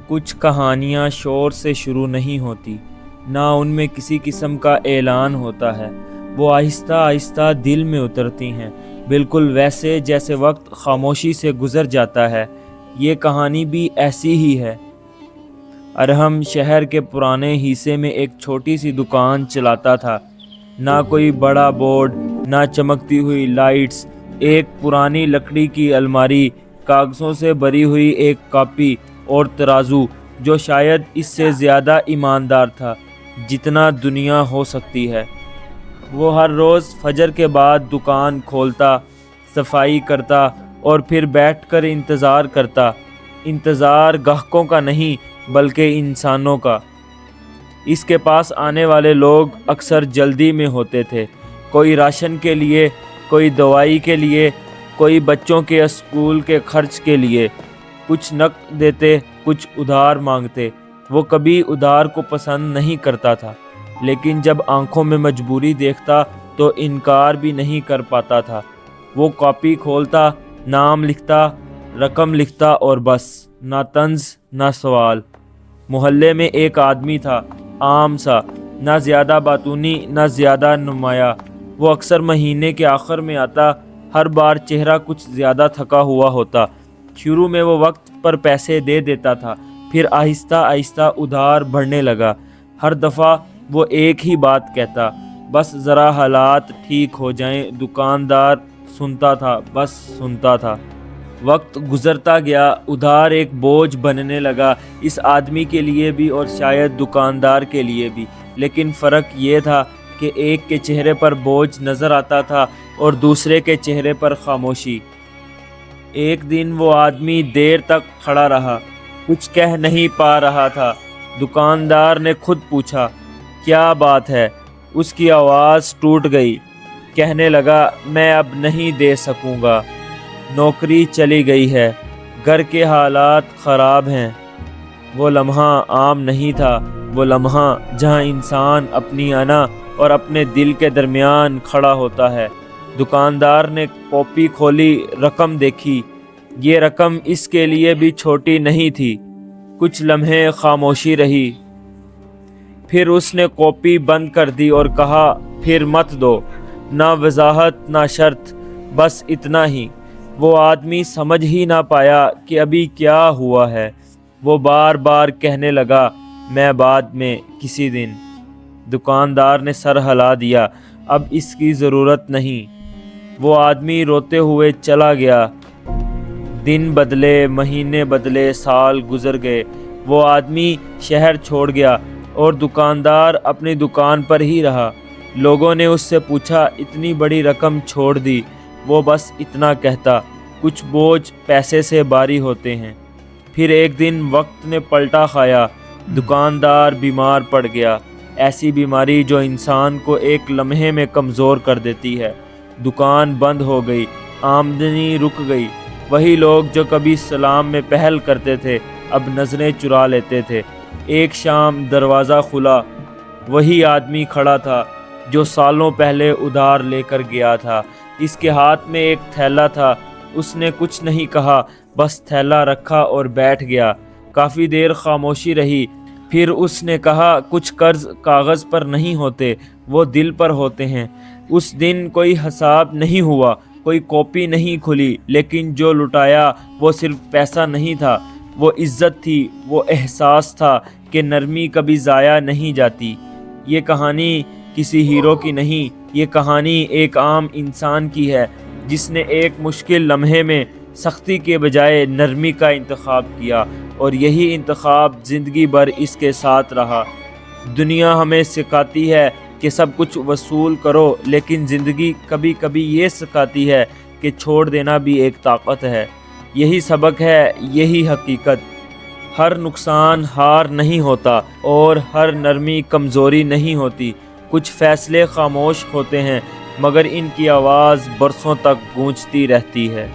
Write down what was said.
کچھ کہانیاں شور سے شروع نہیں ہوتی، نہ ان میں کسی قسم کا اعلان ہوتا ہے، وہ آہستہ آہستہ دل میں اترتی ہیں، بالکل ویسے جیسے وقت خاموشی سے گزر جاتا ہے۔ یہ کہانی بھی ایسی ہی ہے۔ ارحم شہر کے پرانے حصے میں ایک چھوٹی سی دکان چلاتا تھا، نہ کوئی بڑا بورڈ، نہ چمکتی ہوئی لائٹس، ایک پرانی لکڑی کی الماری، کاغذوں سے بھری ہوئی ایک کاپی اور ترازو جو شاید اس سے زیادہ ایماندار تھا جتنا دنیا ہو سکتی ہے۔ وہ ہر روز فجر کے بعد دکان کھولتا، صفائی کرتا اور پھر بیٹھ کر انتظار کرتا، انتظار گاہکوں کا نہیں بلکہ انسانوں کا۔ اس کے پاس آنے والے لوگ اکثر جلدی میں ہوتے تھے، کوئی راشن کے لیے، کوئی دوائی کے لیے، کوئی بچوں کے اسکول کے خرچ کے لیے۔ کچھ نقد دیتے، کچھ ادھار مانگتے۔ وہ کبھی ادھار کو پسند نہیں کرتا تھا، لیکن جب آنکھوں میں مجبوری دیکھتا تو انکار بھی نہیں کر پاتا تھا۔ وہ کاپی کھولتا، نام لکھتا، رقم لکھتا اور بس، نہ طنز نہ سوال۔ محلے میں ایک آدمی تھا، عام سا، نہ زیادہ باتونی نہ زیادہ نمایاں۔ وہ اکثر مہینے کے آخر میں آتا، ہر بار چہرہ کچھ زیادہ تھکا ہوا ہوتا۔ شروع میں وہ وقت پر پیسے دے دیتا تھا، پھر آہستہ آہستہ ادھار بڑھنے لگا۔ ہر دفعہ وہ ایک ہی بات کہتا، بس ذرا حالات ٹھیک ہو جائیں۔ دکاندار سنتا تھا، بس سنتا تھا۔ وقت گزرتا گیا، ادھار ایک بوجھ بننے لگا، اس آدمی کے لیے بھی اور شاید دکاندار کے لیے بھی۔ لیکن فرق یہ تھا کہ ایک کے چہرے پر بوجھ نظر آتا تھا اور دوسرے کے چہرے پر خاموشی۔ ایک دن وہ آدمی دیر تک کھڑا رہا، کچھ کہہ نہیں پا رہا تھا۔ دکاندار نے خود پوچھا، کیا بات ہے؟ اس کی آواز ٹوٹ گئی، کہنے لگا، میں اب نہیں دے سکوں گا، نوکری چلی گئی ہے، گھر کے حالات خراب ہیں۔ وہ لمحہ عام نہیں تھا، وہ لمحہ جہاں انسان اپنی انا اور اپنے دل کے درمیان کھڑا ہوتا ہے۔ دکاندار نے کاپی کھولی، رقم دیکھی۔ یہ رقم اس کے لیے بھی چھوٹی نہیں تھی۔ کچھ لمحے خاموشی رہی، پھر اس نے کاپی بند کر دی اور کہا، پھر مت دو، نہ وضاحت نہ شرط، بس اتنا ہی۔ وہ آدمی سمجھ ہی نہ پایا کہ ابھی کیا ہوا ہے۔ وہ بار بار کہنے لگا، میں بعد میں، کسی دن۔ دکاندار نے سر ہلا دیا، اب اس کی ضرورت نہیں۔ وہ آدمی روتے ہوئے چلا گیا۔ دن بدلے، مہینے بدلے، سال گزر گئے۔ وہ آدمی شہر چھوڑ گیا اور دکاندار اپنی دکان پر ہی رہا۔ لوگوں نے اس سے پوچھا، اتنی بڑی رقم چھوڑ دی؟ وہ بس اتنا کہتا، کچھ بوجھ پیسے سے بھاری ہوتے ہیں۔ پھر ایک دن وقت نے پلٹا کھایا، دکاندار بیمار پڑ گیا، ایسی بیماری جو انسان کو ایک لمحے میں کمزور کر دیتی ہے۔ دکان بند ہو گئی، آمدنی رک گئی۔ وہی لوگ جو کبھی سلام میں پہل کرتے تھے اب نظریں چرا لیتے تھے۔ ایک شام دروازہ کھلا، وہی آدمی کھڑا تھا جو سالوں پہلے ادھار لے کر گیا تھا۔ اس کے ہاتھ میں ایک تھیلا تھا۔ اس نے کچھ نہیں کہا، بس تھیلا رکھا اور بیٹھ گیا۔ کافی دیر خاموشی رہی، پھر اس نے کہا، کچھ قرض کاغذ پر نہیں ہوتے، وہ دل پر ہوتے ہیں۔ اس دن کوئی حساب نہیں ہوا، کوئی کاپی نہیں کھلی، لیکن جو لٹایا وہ صرف پیسہ نہیں تھا، وہ عزت تھی، وہ احساس تھا کہ نرمی کبھی ضائع نہیں جاتی۔ یہ کہانی کسی ہیرو کی نہیں، یہ کہانی ایک عام انسان کی ہے جس نے ایک مشکل لمحے میں سختی کے بجائے نرمی کا انتخاب کیا، اور یہی انتخاب زندگی بھر اس کے ساتھ رہا۔ دنیا ہمیں سکھاتی ہے کہ سب کچھ وصول کرو، لیکن زندگی کبھی کبھی یہ سکھاتی ہے کہ چھوڑ دینا بھی ایک طاقت ہے۔ یہی سبق ہے، یہی حقیقت۔ ہر نقصان ہار نہیں ہوتا اور ہر نرمی کمزوری نہیں ہوتی۔ کچھ فیصلے خاموش ہوتے ہیں، مگر ان کی آواز برسوں تک گونجتی رہتی ہے۔